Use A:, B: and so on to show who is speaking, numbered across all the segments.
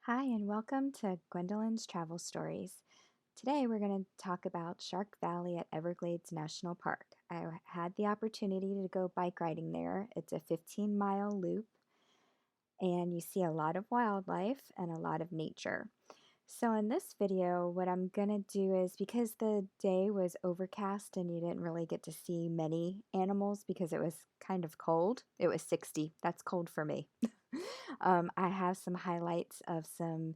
A: Hi, and welcome to Gwendolyn's Travel Stories. Today we're going to talk about Shark Valley at Everglades National Park. I had the opportunity to go bike riding there. It's a 15-mile loop, and you see a lot of wildlife and a lot of nature. So in this video, what I'm going to do is, because the day was overcast and you didn't really get to see many animals because it was kind of cold. It was 60. That's cold for me. I have some highlights of some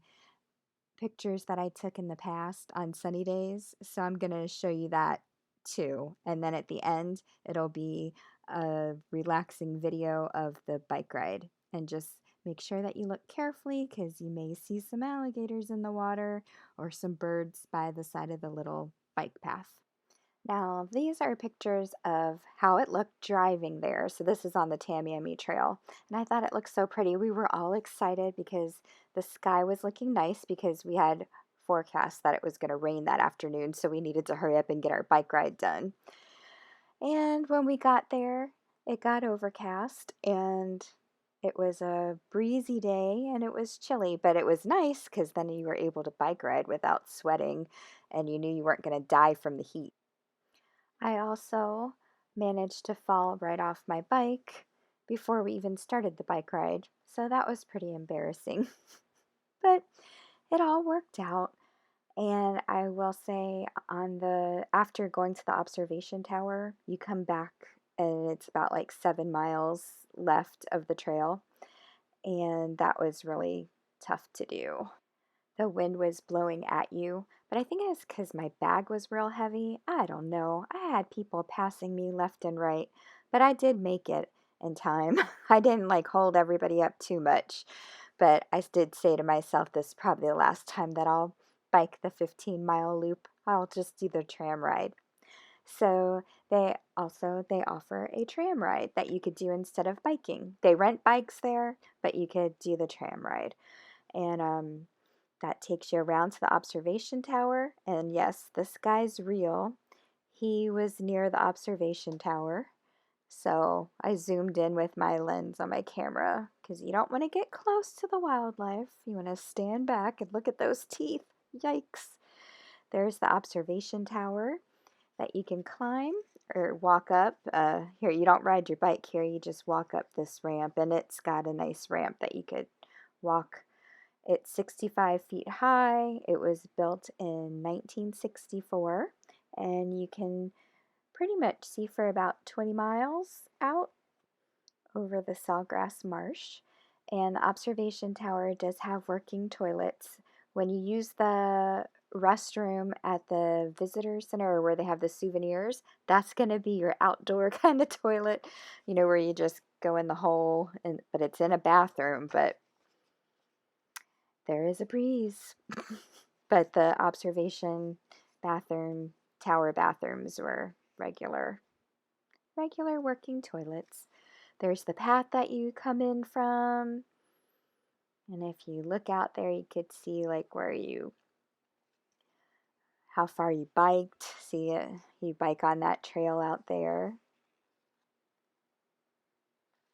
A: pictures that I took in the past on sunny days. So I'm going to show you that too. And then at the end, it'll be a relaxing video of the bike ride. And just make sure that you look carefully because you may see some alligators in the water or some birds by the side of the little bike path. Now, these are pictures of how it looked driving there. So this is on the Tamiami Trail. And I thought it looked so pretty. We were all excited because the sky was looking nice because we had forecast that it was going to rain that afternoon. So we needed to hurry up and get our bike ride done. And when we got there, it got overcast and it was a breezy day and it was chilly, but it was nice because then you were able to bike ride without sweating and you knew you weren't going to die from the heat. I also managed to fall right off my bike before we even started the bike ride, so that was pretty embarrassing. But it all worked out, and I will say after going to the observation tower, you come back and it's about like 7 miles left of the trail, and that was really tough to do. The wind was blowing at you, but I think it was because my bag was real heavy. I don't know. I had people passing me left and right, but I did make it in time. I didn't like hold everybody up too much, but I did say to myself, this is probably the last time that I'll bike the 15-mile loop. I'll just do the tram ride. So they offer a tram ride that you could do instead of biking. They rent bikes there, but you could do the tram ride. And that takes you around to the observation tower. And yes, this guy's real. He was near the observation tower. So I zoomed in with my lens on my camera because you don't want to get close to the wildlife. You want to stand back and look at those teeth. Yikes. There's the observation tower that you can climb or walk up. Here, you don't ride your bike here, you just walk up this ramp, and it's got a nice ramp that you could walk. It's 65 feet high. It was built in 1964, and you can pretty much see for about 20 miles out over the Sawgrass Marsh. And the observation tower does have working toilets. When you use the restroom at the visitor center or where they have the souvenirs, that's going to be your outdoor kind of toilet, where you just go in the hole, but it's in a bathroom, but there is a breeze. But the observation tower bathrooms were regular working toilets. There's the path that you come in from. And if you look out there, you could see like how far you biked. See it, you bike on that trail out there.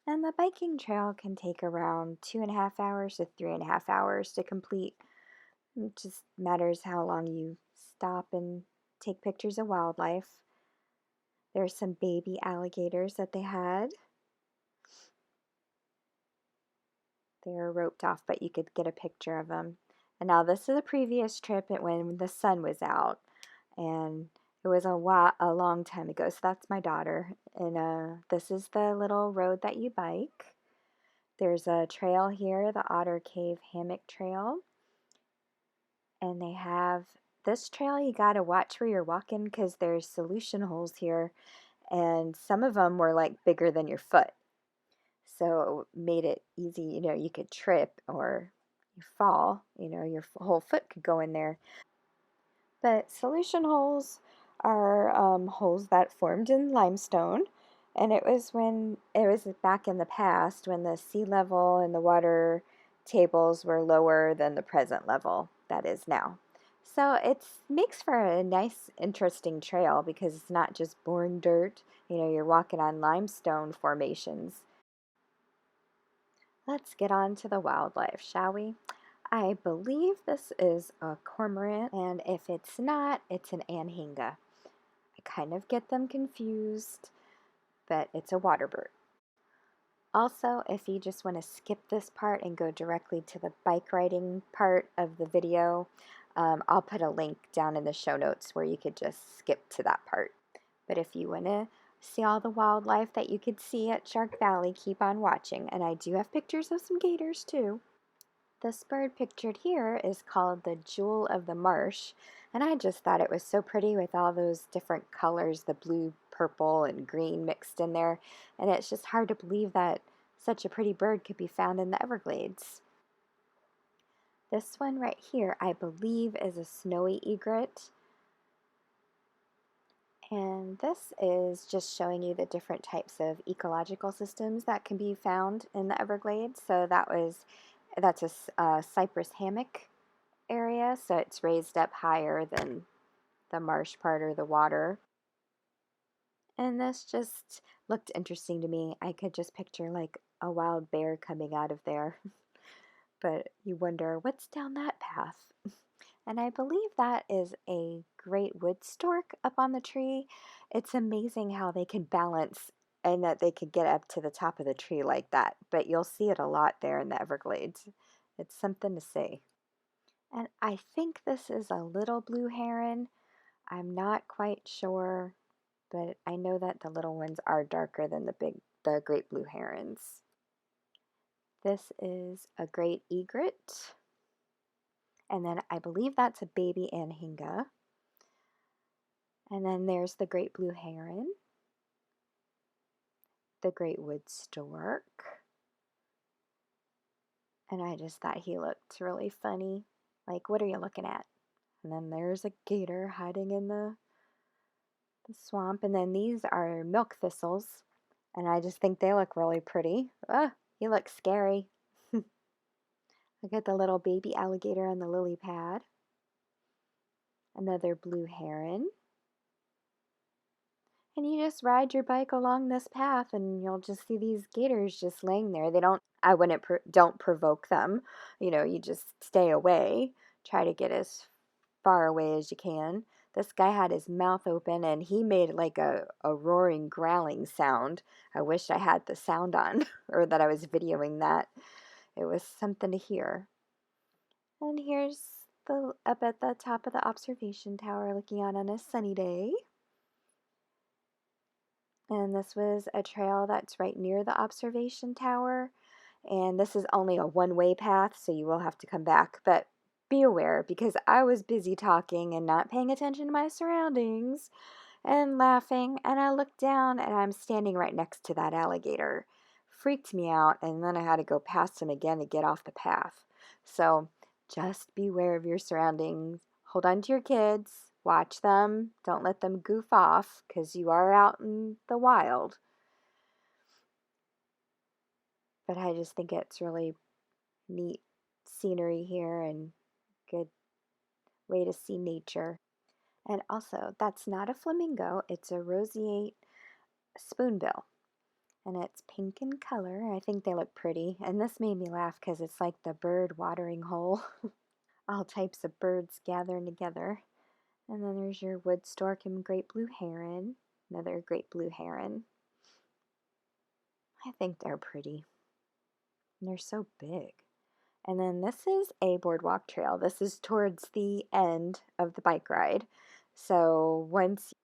A: And the biking trail can take around 2.5 hours to 3.5 hours to complete. It just matters how long you stop and take pictures of wildlife. There's some baby alligators that they had. They were roped off, but you could get a picture of them. And now this is a previous trip when the sun was out, and it was a long time ago. So that's my daughter, and this is the little road that you bike. There's a trail here, the Otter Cave Hammock Trail, and they have this trail. You gotta watch where you're walking because there's solution holes here, and some of them were like bigger than your foot. So it made it easy, you could trip or you fall, your whole foot could go in there. But solution holes are holes that formed in limestone, and it was back in the past when the sea level and the water tables were lower than the present level that is now. So it makes for a nice, interesting trail because it's not just boring dirt. You're walking on limestone formations. Let's get on to the wildlife, shall we? I believe this is a cormorant, and if it's not, it's an anhinga. I kind of get them confused, but it's a water bird. Also, if you just want to skip this part and go directly to the bike riding part of the video, I'll put a link down in the show notes where you could just skip to that part. But if you want to see all the wildlife that you could see at Shark Valley, keep on watching. And I do have pictures of some gators too. This bird pictured here is called the Jewel of the Marsh, and I just thought it was so pretty with all those different colors, the blue, purple, and green mixed in there, and it's just hard to believe that such a pretty bird could be found in the Everglades. This one right here, I believe, is a snowy egret, and this is just showing you the different types of ecological systems that can be found in the Everglades. So that's a cypress hammock area, so it's raised up higher than the marsh part or the water. And this just looked interesting to me. I could just picture like a wild bear coming out of there, but you wonder what's down that path. And I believe that is a great wood stork up on the tree. It's amazing how they can balance and that they could get up to the top of the tree like that, but you'll see it a lot there in the Everglades. It's something to see. And I think this is a little blue heron. I'm not quite sure, but I know that the little ones are darker than the great blue herons. This is a great egret. And then I believe that's a baby anhinga. And then there's the great blue heron, the great wood stork. And I just thought he looked really funny. Like, what are you looking at? And then there's a gator hiding in the swamp. And then these are milk thistles. And I just think they look really pretty. Ah, he looks scary. Look at the little baby alligator on the lily pad. Another blue heron. And you just ride your bike along this path and you'll just see these gators just laying there. I wouldn't, don't provoke them. You know, you just stay away. Try to get as far away as you can. This guy had his mouth open and he made like a roaring, growling sound. I wish I had the sound on or that I was videoing that. It was something to hear. And here's up at the top of the observation tower looking out on a sunny day. And this was a trail that's right near the observation tower. And this is only a one-way path, so you will have to come back. But be aware, because I was busy talking and not paying attention to my surroundings and laughing, and I looked down and I'm standing right next to that alligator. Freaked me out, and then I had to go past him again to get off the path. So just beware of your surroundings. Hold on to your kids. Watch them. Don't let them goof off because you are out in the wild. But I just think it's really neat scenery here and good way to see nature. And also, that's not a flamingo, it's a roseate spoonbill. And it's pink in color. I think they look pretty. And this made me laugh because it's like the bird watering hole. All types of birds gathering together. And then there's your wood stork and great blue heron. Another great blue heron. I think they're pretty. And they're so big. And then this is a boardwalk trail. This is towards the end of the bike ride. So once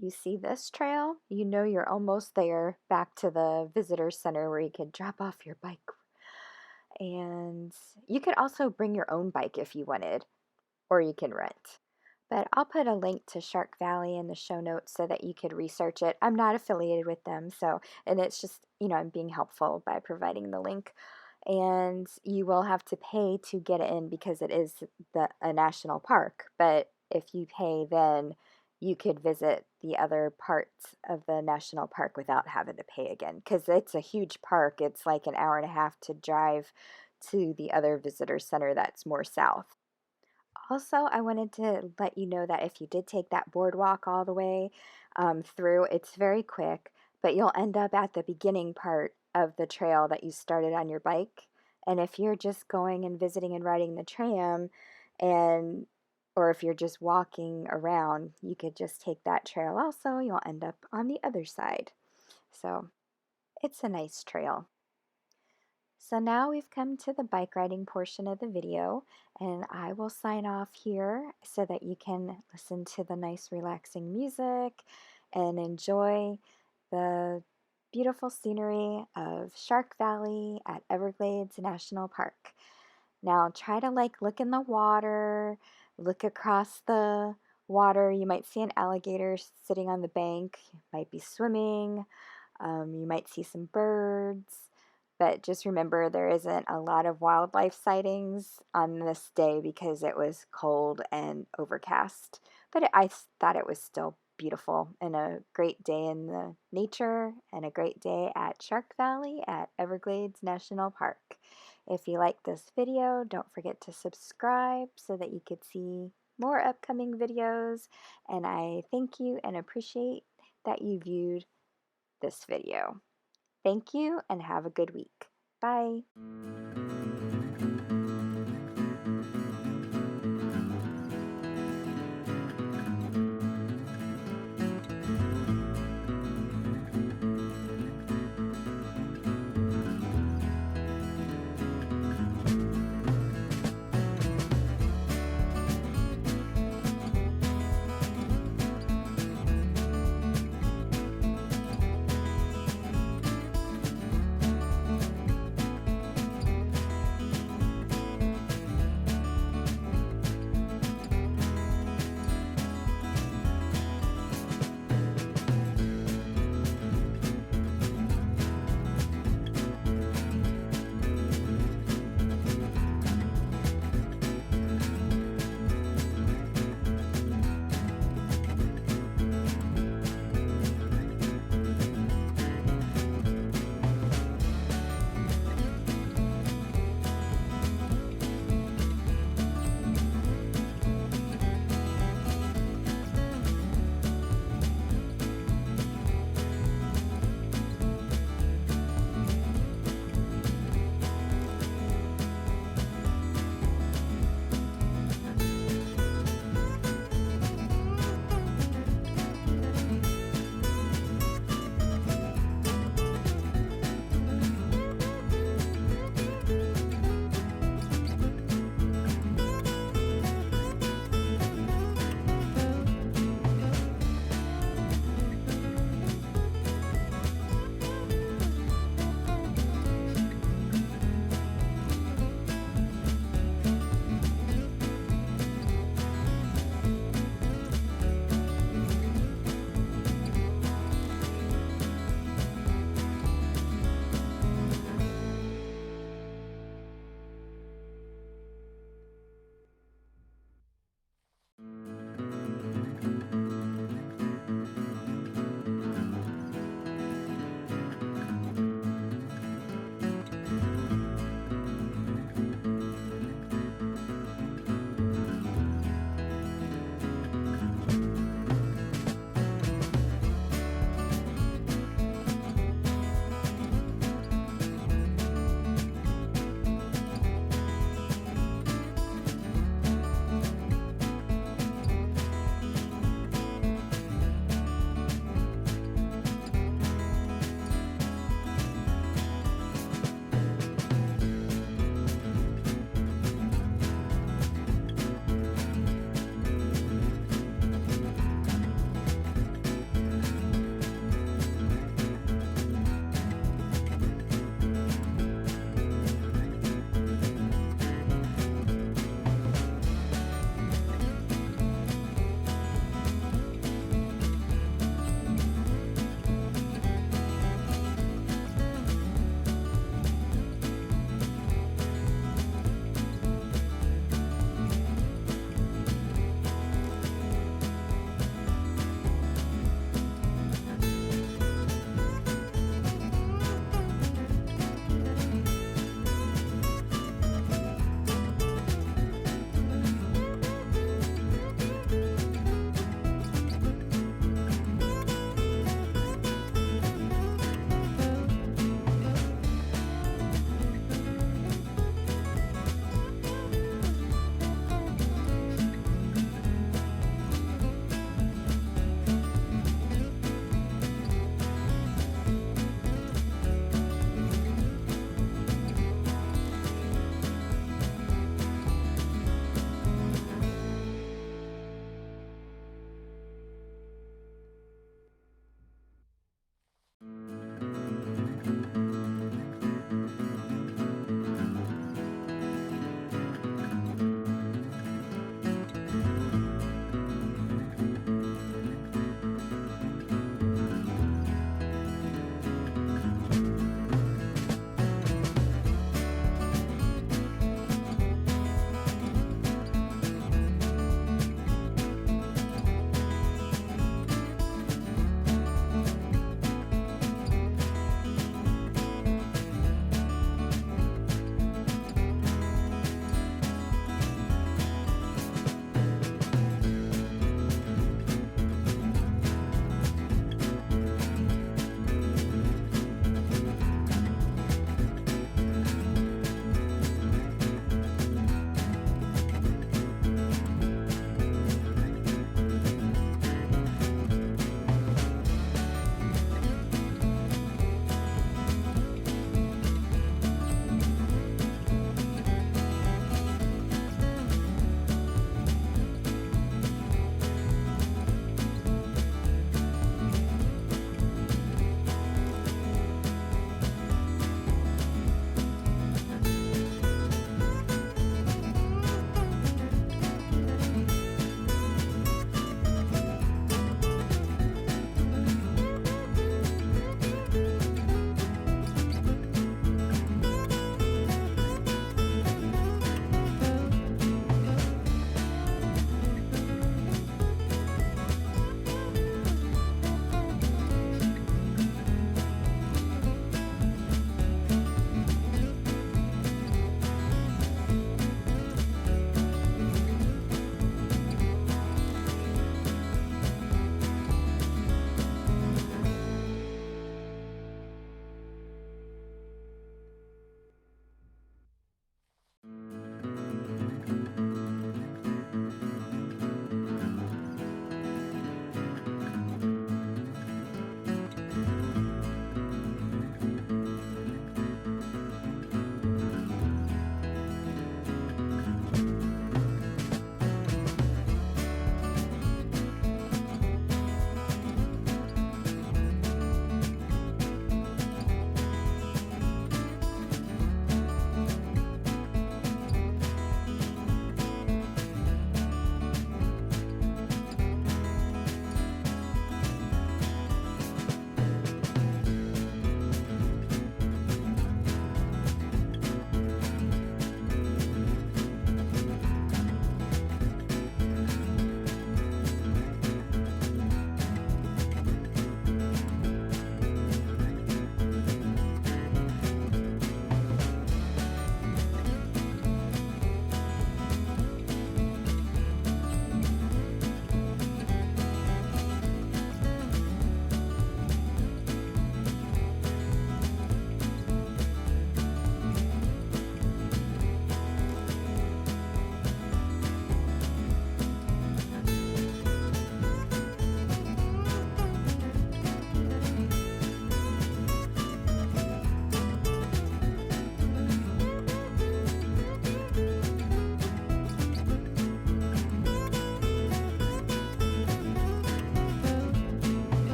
A: you see this trail, you know you're almost there back to the visitor center where you can drop off your bike. And you could also bring your own bike if you wanted, or you can rent. But I'll put a link to Shark Valley in the show notes so that you could research it. I'm not affiliated with them, and it's just, I'm being helpful by providing the link. And you will have to pay to get in because it is a national park. But if you pay, then you could visit the other parts of the national park without having to pay again because it's a huge park. It's like an hour and a half to drive to the other visitor center that's more south. Also, I wanted to let you know that if you did take that boardwalk all the way through, it's very quick, but you'll end up at the beginning part of the trail that you started on your bike, And if you're just going and visiting and riding the tram, and or if you're just walking around, you could just take that trail also. You'll end up on the other side. So it's a nice trail. So now we've come to the bike riding portion of the video, and I will sign off here so that you can listen to the nice relaxing music and enjoy the beautiful scenery of Shark Valley at Everglades National Park. Now try to look in the water, look across the water. You might see an alligator sitting on the bank, might be swimming. You might see some birds, but just remember there isn't a lot of wildlife sightings on this day because it was cold and overcast. But I thought it was still beautiful and a great day in the nature and a great day at Shark Valley at Everglades National Park. If you like this video, don't forget to subscribe so that you could see more upcoming videos. And I thank you and appreciate that you viewed this video. Thank you and have a good week. Bye.